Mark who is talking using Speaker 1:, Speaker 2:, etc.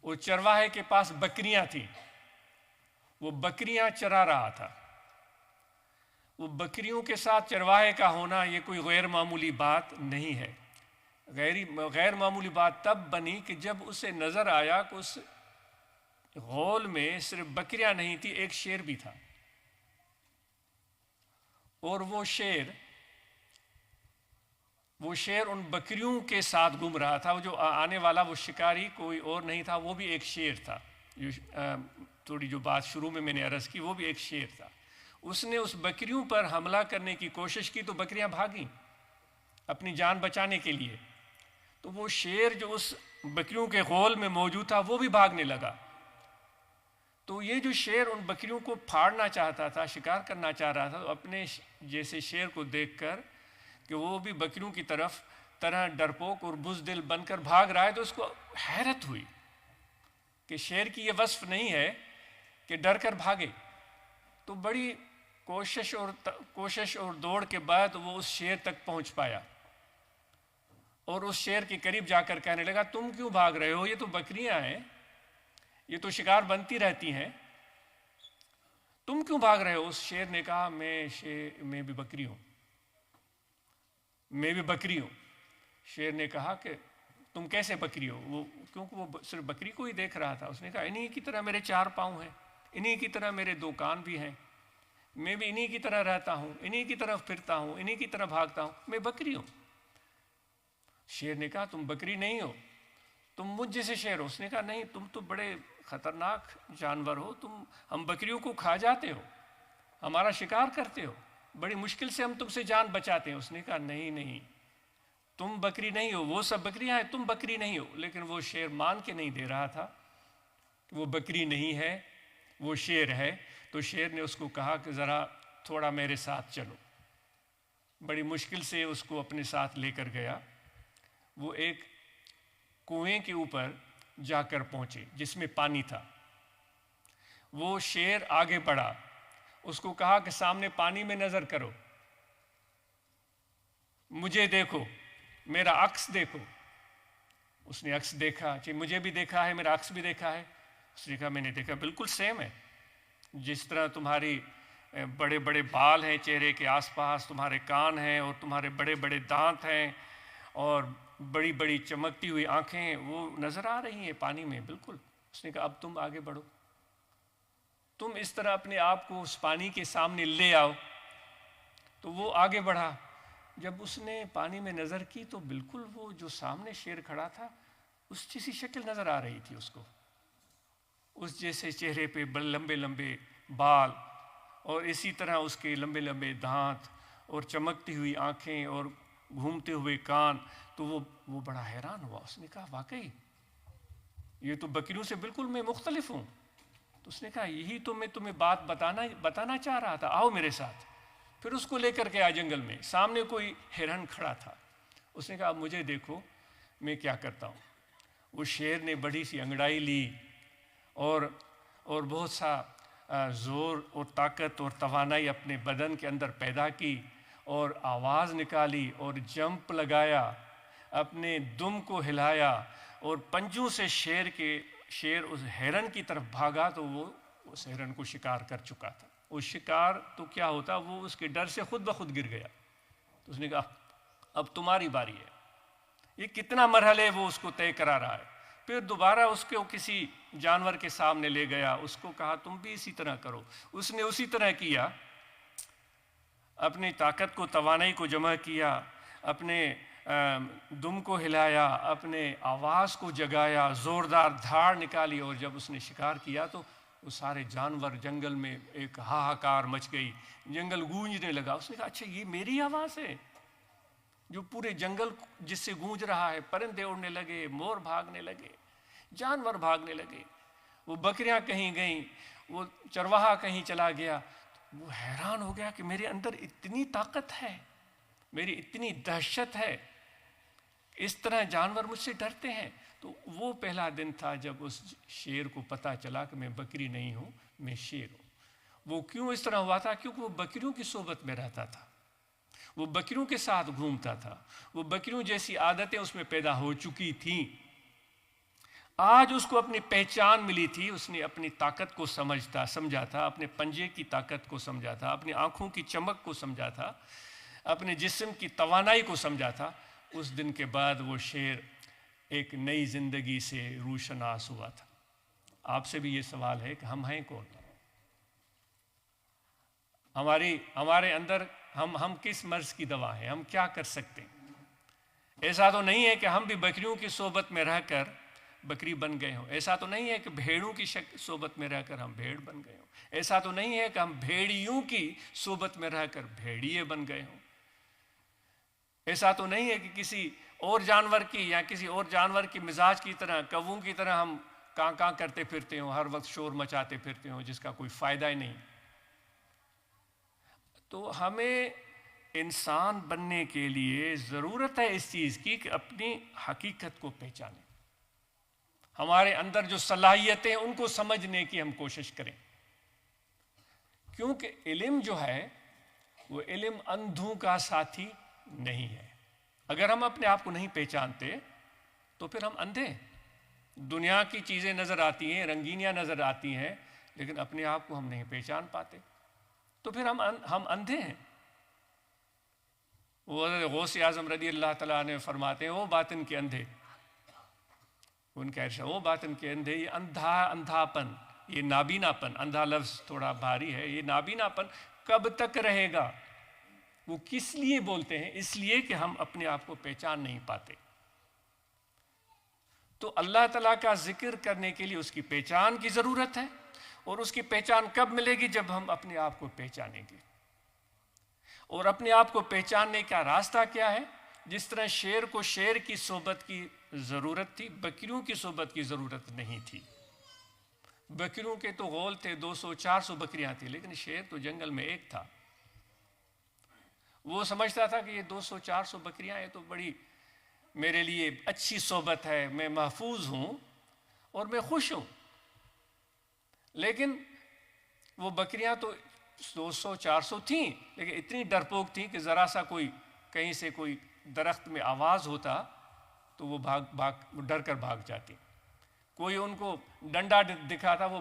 Speaker 1: وہ چرواہے کے پاس بکریاں تھیں، وہ بکریاں چرا رہا تھا۔ وہ بکریوں کے ساتھ چرواہے کا ہونا یہ کوئی غیر معمولی بات نہیں ہے۔ غیر معمولی بات تب بنی کہ جب اسے نظر آیا کہ اس غول میں صرف بکریاں نہیں تھی، ایک شیر بھی تھا، اور وہ شیر ان بکریوں کے ساتھ گھوم رہا تھا۔ وہ جو آنے والا وہ شکاری کوئی اور نہیں تھا، وہ بھی ایک شیر تھا۔ تھوڑی جو بات شروع میں نے عرض کی، وہ بھی ایک شیر تھا۔ اس نے اس بکریوں پر حملہ کرنے کی کوشش کی تو بکریاں بھاگیں اپنی جان بچانے کے لیے، تو وہ شیر جو اس بکریوں کے غول میں موجود تھا وہ بھی بھاگنے لگا۔ تو یہ جو شیر ان بکریوں کو پھاڑنا چاہتا تھا، شکار کرنا چاہ رہا تھا، تو اپنے جیسے شیر کو دیکھ کر کہ وہ بھی بکریوں کی طرح ڈرپوک اور بزدل بن کر بھاگ رہا ہے، تو اس کو حیرت ہوئی کہ شیر کی یہ وصف نہیں ہے کہ ڈر کر بھاگے۔ تو بڑی کوشش اور دوڑ کے بعد وہ اس شیر تک پہنچ پایا، اور اس شیر کے قریب جا کر کہنے لگا، تم کیوں بھاگ رہے ہو؟ یہ تو بکریاں ہیں، یہ تو شکار بنتی رہتی ہیں، تم کیوں بھاگ رہے ہو؟ اس شیر نے کہا، میں بھی بکری ہوں، میں بھی بکری ہوں۔ شیر نے کہا کہ تم کیسے بکری ہو؟ کیونکہ وہ صرف بکری کو ہی دیکھ رہا تھا۔ اس نے کہا، انہی کی طرح میرے 4 پاؤں ہیں، انہی کی طرح میرے 2 کان بھی ہیں، میں بھی انہی کی طرح رہتا ہوں، انہی کی طرح پھرتا ہوں، انہی کی طرح بھاگتا ہوں، میں بکری ہوں۔ شیر نے کہا، تم بکری نہیں ہو، تم مجھ جیسے شیر ہو۔ اس نے کہا، نہیں، تم تو بڑے خطرناک جانور ہو، ہم بکریوں کو کھا جاتے ہو، ہمارا شکار کرتے ہو، بڑی مشکل سے ہم تم سے جان بچاتے ہیں۔ اس نے کہا، نہیں، تم بکری نہیں ہو، وہ سب بکریاں ہیں، تم بکری نہیں ہو۔ لیکن وہ شیر مان کے نہیں دے رہا تھا کہ وہ بکری نہیں ہے، وہ شیر ہے۔ تو شیر نے اس کو کہا کہ ذرا تھوڑا میرے ساتھ چلو۔ بڑی مشکل سے اس کو اپنے ساتھ لے کر گیا۔ وہ ایک کنویں کے اوپر جا کر پہنچے جس میں پانی تھا۔ وہ شیر آگے بڑھا، اس کو کہا کہ سامنے پانی میں نظر کرو، مجھے دیکھو، میرا عکس دیکھو۔ اس نے عکس دیکھا کہ مجھے بھی دیکھا ہے، میرا عکس بھی دیکھا ہے۔ اس نے کہا، میں نے دیکھا، بالکل سیم ہے، جس طرح تمہاری بڑے بڑے بال ہیں چہرے کے آس پاس، تمہارے کان ہیں، اور تمہارے بڑے بڑے دانت ہیں، اور بڑی بڑی چمکتی ہوئی آنکھیں، وہ نظر آ رہی ہیں پانی میں، بالکل۔ اس نے کہا، اب تم آگے بڑھو، تم اس طرح اپنے آپ کو اس پانی کے سامنے لے آؤ۔ تو وہ آگے بڑھا۔ جب اس نے پانی میں نظر کی تو بالکل وہ جو سامنے شیر کھڑا تھا اس جیسی شکل نظر آ رہی تھی اس کو، اس جیسے چہرے پہ لمبے لمبے بال، اور اسی طرح اس کے لمبے لمبے دانت، اور چمکتی ہوئی آنکھیں، اور گھومتے ہوئے کان۔ تو وہ بڑا حیران ہوا۔ اس نے کہا، واقعی یہ تو بکریوں سے بالکل میں مختلف ہوں۔ تو اس نے کہا، یہی تو میں تمہیں بات بتانا چاہ رہا تھا، آؤ میرے ساتھ۔ پھر اس کو لے کر کے آیا جنگل میں، سامنے کوئی ہرن کھڑا تھا۔ اس نے کہا، اب مجھے دیکھو میں کیا کرتا ہوں۔ وہ شیر نے بڑی سی انگڑائی لی، اور بہت سا زور اور طاقت اور توانائی اپنے بدن کے اندر پیدا کی، اور آواز نکالی، اور جمپ لگایا، اپنے دم کو ہلایا، اور پنجوں سے شیر اس ہرن کی طرف بھاگا۔ تو وہ اس ہرن کو شکار کر چکا تھا۔ وہ شکار تو کیا ہوتا، وہ اس کے ڈر سے خود بخود گر گیا۔ تو اس نے کہا، اب تمہاری باری ہے۔ یہ کتنا مرحلے وہ اس کو طے کرا رہا ہے۔ پھر دوبارہ اس کو کسی جانور کے سامنے لے گیا، اس کو کہا، تم بھی اسی طرح کرو۔ اس نے اسی طرح کیا، اپنی طاقت کو، توانائی کو جمع کیا، اپنے دم کو ہلایا، اپنے آواز کو جگایا، زوردار دھاڑ نکالی، اور جب اس نے شکار کیا تو وہ سارے جانور جنگل میں ایک ہاہاکار مچ گئی، جنگل گونجنے لگا۔ اس نے کہا، اچھا یہ میری آواز ہے جو پورے جنگل جس سے گونج رہا ہے؟ پرندے اڑنے لگے، مور بھاگنے لگے، جانور بھاگنے لگے، وہ بکریاں کہیں گئیں، وہ چرواہا کہیں چلا گیا۔ وہ حیران ہو گیا کہ میرے اندر اتنی طاقت ہے، میری اتنی دہشت ہے، اس طرح جانور مجھ سے ڈرتے ہیں۔ تو وہ پہلا دن تھا جب اس شیر کو پتہ چلا کہ میں بکری نہیں ہوں، میں شیر ہوں۔ وہ کیوں اس طرح ہوا تھا؟ کیونکہ وہ بکریوں کی صحبت میں رہتا تھا، وہ بکریوں کے ساتھ گھومتا تھا، وہ بکریوں جیسی عادتیں اس میں پیدا ہو چکی تھیں۔ آج اس کو اپنی پہچان ملی تھی، اس نے اپنی طاقت کو سمجھا تھا، اپنے پنجے کی طاقت کو سمجھا تھا، اپنی آنکھوں کی چمک کو سمجھا تھا، اپنے جسم کی توانائی کو سمجھا تھا، اس دن کے بعد وہ شیر ایک نئی زندگی سے روشناس ہوا تھا۔ آپ سے بھی یہ سوال ہے کہ ہم ہیں کون؟ ہمارے اندر ہم کس مرض کی دوا ہیں؟ ہم کیا کر سکتے ہیں؟ ایسا تو نہیں ہے کہ ہم بھی بکریوں کی صحبت میں رہ کر بکری بن گئے ہوں، ایسا تو نہیں ہے کہ بھیڑوں کی صحبت میں رہ کر ہم بھیڑ بن گئے ہوں، ایسا تو نہیں ہے کہ ہم بھیڑیوں کی صحبت میں رہ کر بھیڑیے بن گئے ہوں، ایسا تو نہیں ہے کہ کسی اور جانور کی یا کسی اور جانور کی مزاج کی طرح، کووں کی طرح ہم کاں کاں کرتے پھرتے ہوں، ہر وقت شور مچاتے پھرتے ہوں جس کا کوئی فائدہ ہی نہیں۔ تو ہمیں انسان بننے کے لیے ضرورت ہے اس چیز کی کہ اپنی حقیقت کو پہچانیں، ہمارے اندر جو صلاحیتیں ان کو سمجھنے کی ہم کوشش کریں، کیونکہ علم جو ہے وہ علم اندھوں کا ساتھی نہیں ہے۔ اگر ہم اپنے آپ کو نہیں پہچانتے تو پھر ہم اندھے ہیں۔ دنیا کی چیزیں نظر آتی ہیں، رنگینیاں نظر آتی ہیں، لیکن اپنے آپ کو ہم نہیں پہچان پاتے تو پھر ہم اندھے ہیں۔ وہ غوث اعظم رضی اللہ تعالیٰ عنہ فرماتے ہیں وہ باطن کے اندھے، ان کا ارشاد وہ باطن کے اندھے، یہ اندھاپن، یہ نابیناپن، اندھا لفظ تھوڑا بھاری ہے، یہ نابیناپن کب تک رہے گا؟ وہ کس لیے بولتے ہیں؟ اس لیے کہ ہم اپنے آپ کو پہچان نہیں پاتے۔ تو اللہ تعالیٰ کا ذکر کرنے کے لیے اس کی پہچان کی ضرورت ہے، اور اس کی پہچان کب ملے گی؟ جب ہم اپنے آپ کو پہچانیں گے۔ اور اپنے آپ کو پہچاننے کا راستہ کیا ہے؟ جس طرح شیر کو شیر کی صحبت کی ضرورت تھی، بکریوں کی صحبت کی ضرورت نہیں تھی۔ بکریوں کے تو غول تھے، 200-400 بکریاں تھیں، لیکن شیر تو جنگل میں ایک تھا۔ وہ سمجھتا تھا کہ یہ 200-400 بکریاں ہیں تو بڑی میرے لیے اچھی صحبت ہے، میں محفوظ ہوں اور میں خوش ہوں۔ لیکن وہ بکریاں تو 200-400 تھیں، لیکن اتنی ڈرپوک تھیں کہ ذرا سا کوئی کہیں سے کوئی درخت میں آواز ہوتا تو وہ ڈر کر بھاگ جاتی۔ کوئی ان کو ڈنڈا دکھاتا وہ